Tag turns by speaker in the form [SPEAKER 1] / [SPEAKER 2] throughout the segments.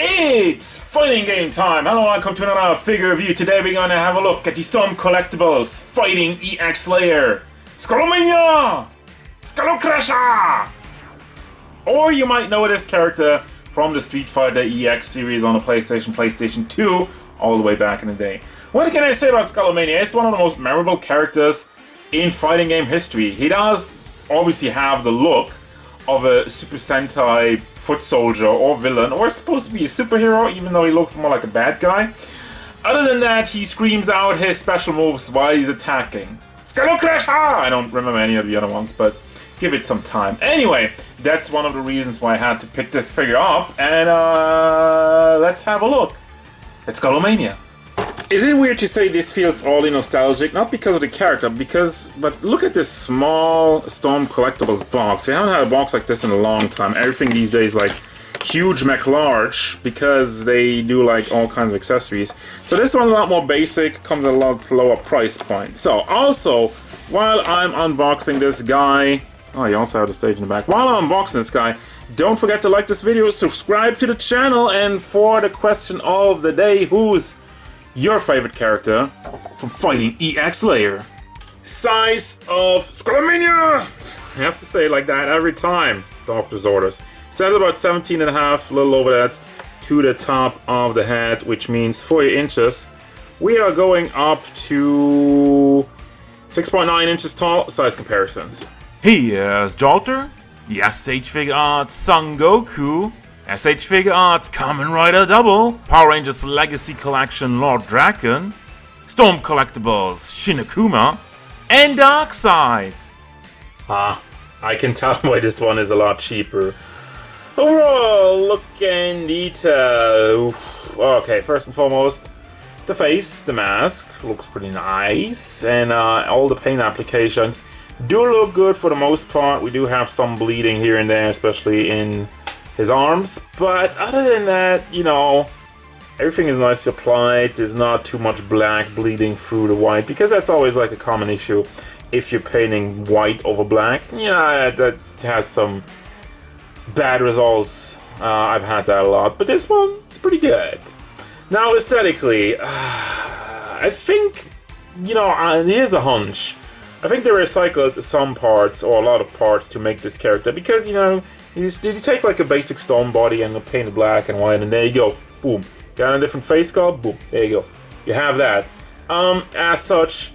[SPEAKER 1] It's fighting game time! Hello, welcome to another figure review. Today we're going to have a look at the Strom Collectibles Fighting FEXL Skullomania! Skullocrusher! Or you might know this character from the Street Fighter EX series on the PlayStation 2, all the way back in the day. What can I say about Skullomania? It's one of the most memorable characters in fighting game history. He does obviously have the look of a Super Sentai foot soldier or villain, or supposed to be a superhero, even though he looks more like a bad guy. Other than that, he screams out his special moves while he's attacking. Skullocrusher! I don't remember any of the other ones, but give it some time. Anyway, that's one of the reasons why I had to pick this figure up, and let's have a look at Skullomania. Is it weird to say this feels oddly nostalgic? Not because of the character, but look at this small Strom Collectibles box. We haven't had a box like this in a long time. Everything these days like huge large because they do like all kinds of accessories. So this one's a lot more basic, comes at a lot lower price point. So also, while I'm unboxing this guy, oh, you also have the stage in the back. While I'm unboxing this guy, don't forget to like this video, subscribe to the channel, and for the question of the day, who's your favorite character from Fighting FEXL? Size of Skullomania! You have to say it like that every time. Doctor's orders. Says about 17 and a half, a little over that, to the top of the head, which means 40 inches. We are going up to 6.9 inches tall. Size comparisons.
[SPEAKER 2] Here's Jolter, the SH Figure Arts Son Goku, SH Figure Arts Kamen Rider Double, Power Rangers Legacy Collection Lord Draken, Strom Collectibles Shinakuma, and Darkseid.
[SPEAKER 1] I can tell why this one is a lot cheaper. Overall, look and detail. Okay, first and foremost, the face, the mask, looks pretty nice, and all the paint applications do look good for the most part. We do have some bleeding here and there, especially in his arms, but other than that, you know, everything is nicely applied. There's not too much black bleeding through the white, because that's always like a common issue if you're painting white over black. Yeah, that has some bad results. I've had that a lot, but this one's pretty good. Now, aesthetically, I think, you know, here's a hunch. I think they recycled some parts, or a lot of parts, to make this character, because, you know, you take like a basic stone body and paint it black and white, and there you go, boom. Got a different face sculpt, boom, there you go. You have that. As such,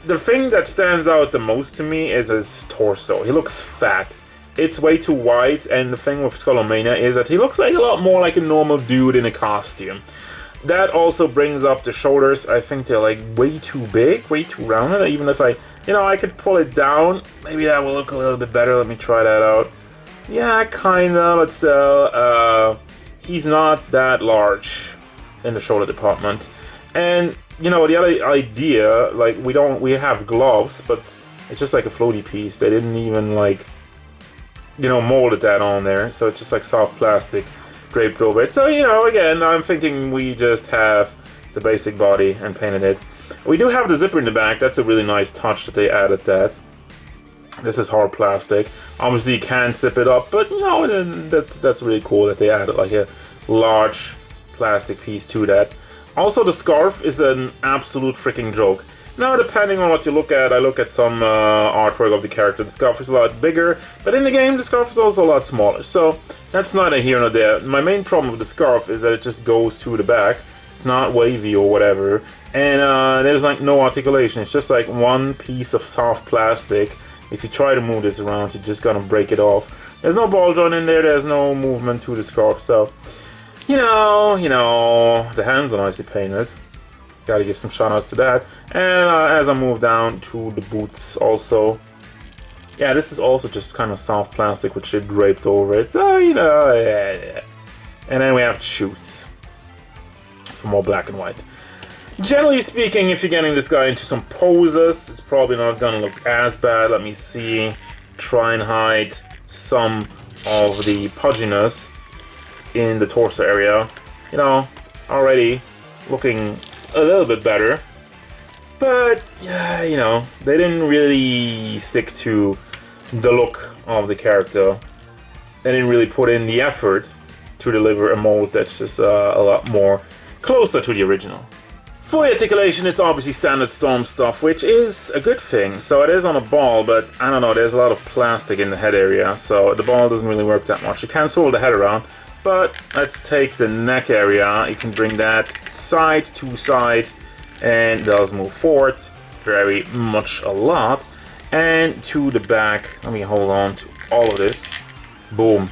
[SPEAKER 1] the thing that stands out the most to me is his torso. He looks fat. It's way too white, and the thing with Skullomania is that he looks like a lot more like a normal dude in a costume. That also brings up the shoulders. I think they're like way too big, way too rounded. Even if I could pull it down, maybe that will look a little bit better. Let me try that out. Yeah, kinda, but still, he's not that large in the shoulder department. And, you know, the other idea, like, we have gloves, but it's just like a floaty piece. They didn't even, like, you know, molded that on there, so it's just like soft plastic draped over it. So, you know, again, I'm thinking we just have the basic body and painted it. We do have the zipper in the back. That's a really nice touch that they added that. This is hard plastic. Obviously you can't zip it up, but you know, that's really cool that they added like a large plastic piece to that. Also, the scarf is an absolute freaking joke. Now, depending on what you look at, I look at some artwork of the character. The scarf is a lot bigger, but in the game the scarf is also a lot smaller. So that's neither here nor there. My main problem with the scarf is that it just goes through the back. It's not wavy or whatever, and there's like no articulation. It's just like one piece of soft plastic. If you try to move this around, you're just gonna break it off. There's no ball joint in there, there's no movement to the scarf, so, you know, the hands are nicely painted. Gotta give some shout outs to that. And as I move down to the boots also, yeah, this is also just kind of soft plastic with shit draped over it, so, you know, yeah. And then we have shoes. Some more black and white. Generally speaking, if you're getting this guy into some poses, it's probably not gonna look as bad. Let me see. Try and hide some of the pudginess in the torso area. You know, already looking a little bit better. But, yeah, you know, they didn't really stick to the look of the character. They didn't really put in the effort to deliver a mold that's just a lot more closer to the original. For the articulation, it's obviously standard Storm stuff, which is a good thing. So it is on a ball, but I don't know, there's a lot of plastic in the head area, so the ball doesn't really work that much. You can swirl the head around, but let's take the neck area. You can bring that side to side, and it does move forward very much a lot. And to the back, let me hold on to all of this. Boom.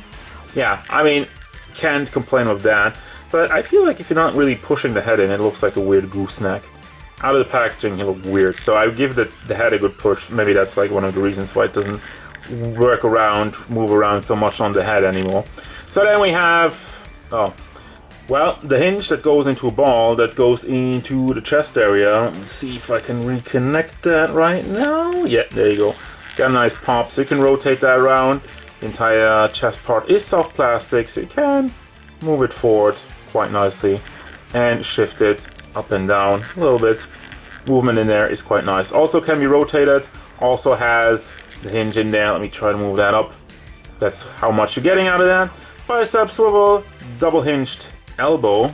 [SPEAKER 1] Yeah, I mean, can't complain with that. But I feel like if you're not really pushing the head in, it looks like a weird gooseneck. Out of the packaging, it looks weird. So I give the head a good push. Maybe that's like one of the reasons why it doesn't work around, move around so much on the head anymore. So then we have, oh, well, the hinge that goes into a ball that goes into the chest area. Let me see if I can reconnect that right now. Yeah, there you go. Got a nice pop, so you can rotate that around. The entire chest part is soft plastic, so you can move it forward quite nicely and shift it up and down a little bit. Movement in there is quite nice. Also can be rotated. Also has the hinge in there. Let me try to move that up. That's how much you're getting out of that. Bicep swivel, double hinged elbow.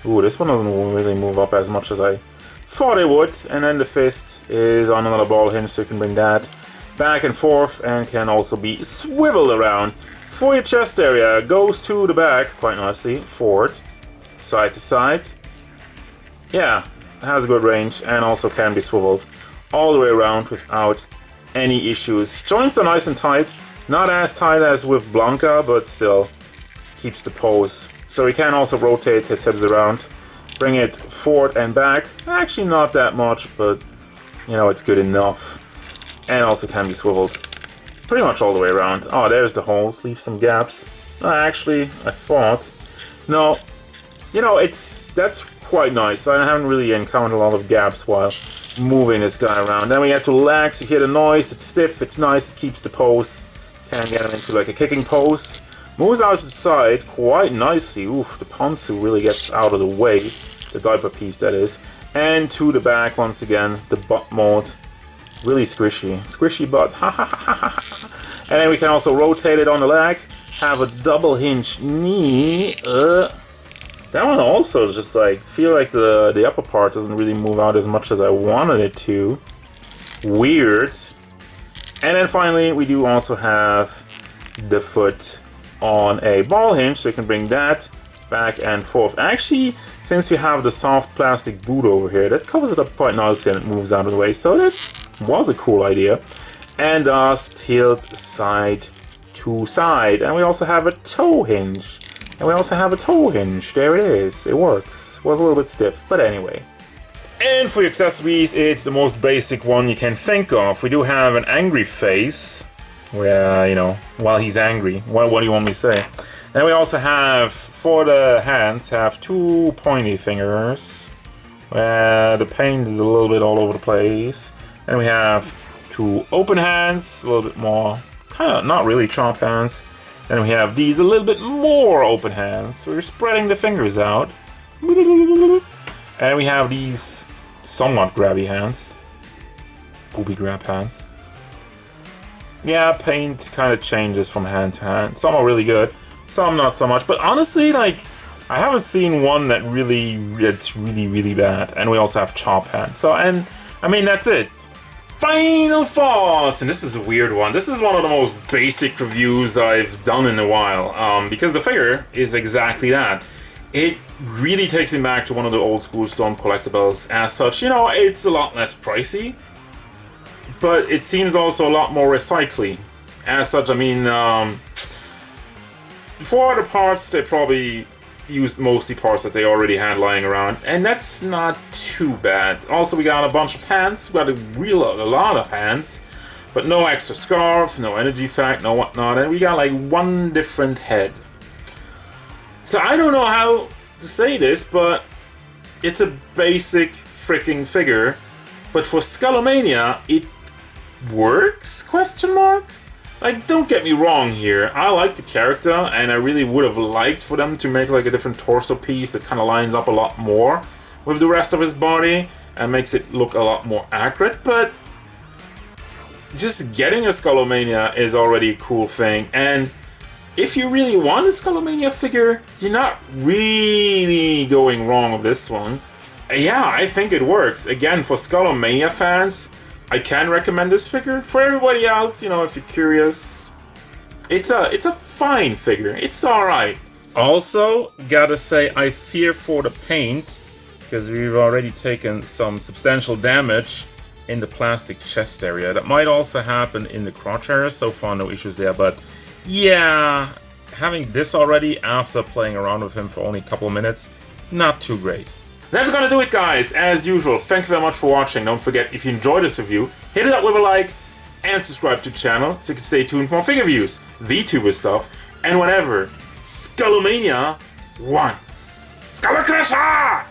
[SPEAKER 1] Ooh, this one doesn't really move up as much as I thought it would. And then the fist is on another ball hinge, so you can bring that back and forth and can also be swiveled around. For your chest area, goes to the back quite nicely, forward, side to side. Yeah, it has a good range and also can be swiveled all the way around without any issues. Joints are nice and tight, not as tight as with Blanca, but still keeps the pose. So he can also rotate his hips around, bring it forward and back. Actually not that much, but you know, it's good enough. And also can be swiveled pretty much all the way around. Oh, there's the holes, leave some gaps. Actually, I thought, no, you know, that's quite nice. I haven't really encountered a lot of gaps while moving this guy around. Then we have to relax, you hear the noise, it's stiff, it's nice, it keeps the pose. Can get him into like a kicking pose. Moves out to the side quite nicely. Oof, the ponzu really gets out of the way, the diaper piece that is. And to the back once again, the butt mode. Really squishy. Squishy butt. Ha ha ha ha ha. And then we can also rotate it on the leg. Have a double hinge knee. That one also just like, feel like the upper part doesn't really move out as much as I wanted it to. Weird. And then finally we do also have the foot on a ball hinge, so you can bring that back and forth. Actually, since we have the soft plastic boot over here, that covers it up quite nicely and it moves out of the way, so that was a cool idea. And does tilt side to side. And we also have a toe hinge. And we also have a toe hinge. There it is. It works. Was a little bit stiff, but anyway. And for your accessories, it's the most basic one you can think of. We do have an angry face, where, you know, while he's angry. What do you want me to say? Then we also have, for the hands, have two pointy fingers, where the paint is a little bit all over the place. And we have two open hands, a little bit more, kind of not really chop hands. Then we have these a little bit more open hands. So we're spreading the fingers out. And we have these somewhat grabby hands. Booby grab hands. Yeah, paint kind of changes from hand to hand. Some are really good, some not so much. But honestly, like, I haven't seen one that's really bad. And we also have chop hands. So, and I mean, that's it. Final thoughts, and this is a weird one. This is one of the most basic reviews I've done in a while, because the figure is exactly that. It really takes me back to one of the old school Strom Collectibles. As such, you know, it's a lot less pricey, but it seems also a lot more recycly. As such, I mean, for the parts, they probably used mostly parts that they already had lying around, and that's not too bad. Also, we got a bunch of hands. We got a lot of hands, but no extra scarf, no energy fact, no whatnot, and we got like one different head. So I don't know how to say this, but it's a basic freaking figure. But for Skullomania, it works? Question mark? Like, don't get me wrong here. I like the character, and I really would have liked for them to make like a different torso piece that kind of lines up a lot more with the rest of his body and makes it look a lot more accurate. But just getting a Skullomania is already a cool thing, and if you really want a Skullomania figure, you're not really going wrong with this one. Yeah, I think it works. Again, for Skullomania fans, I can recommend this figure. For everybody else, you know, if you're curious, it's a fine figure. It's alright. Also, gotta say, I fear for the paint, because we've already taken some substantial damage in the plastic chest area. That might also happen in the crotch area. So far, no issues there, but yeah, having this already after playing around with him for only a couple of minutes, not too great. That's gonna do it, guys. As usual, thank you very much for watching. Don't forget, if you enjoyed this review, hit it up with a like and subscribe to the channel so you can stay tuned for more figure reviews, VTuber stuff, and whatever Skullomania wants. Skullocrusher!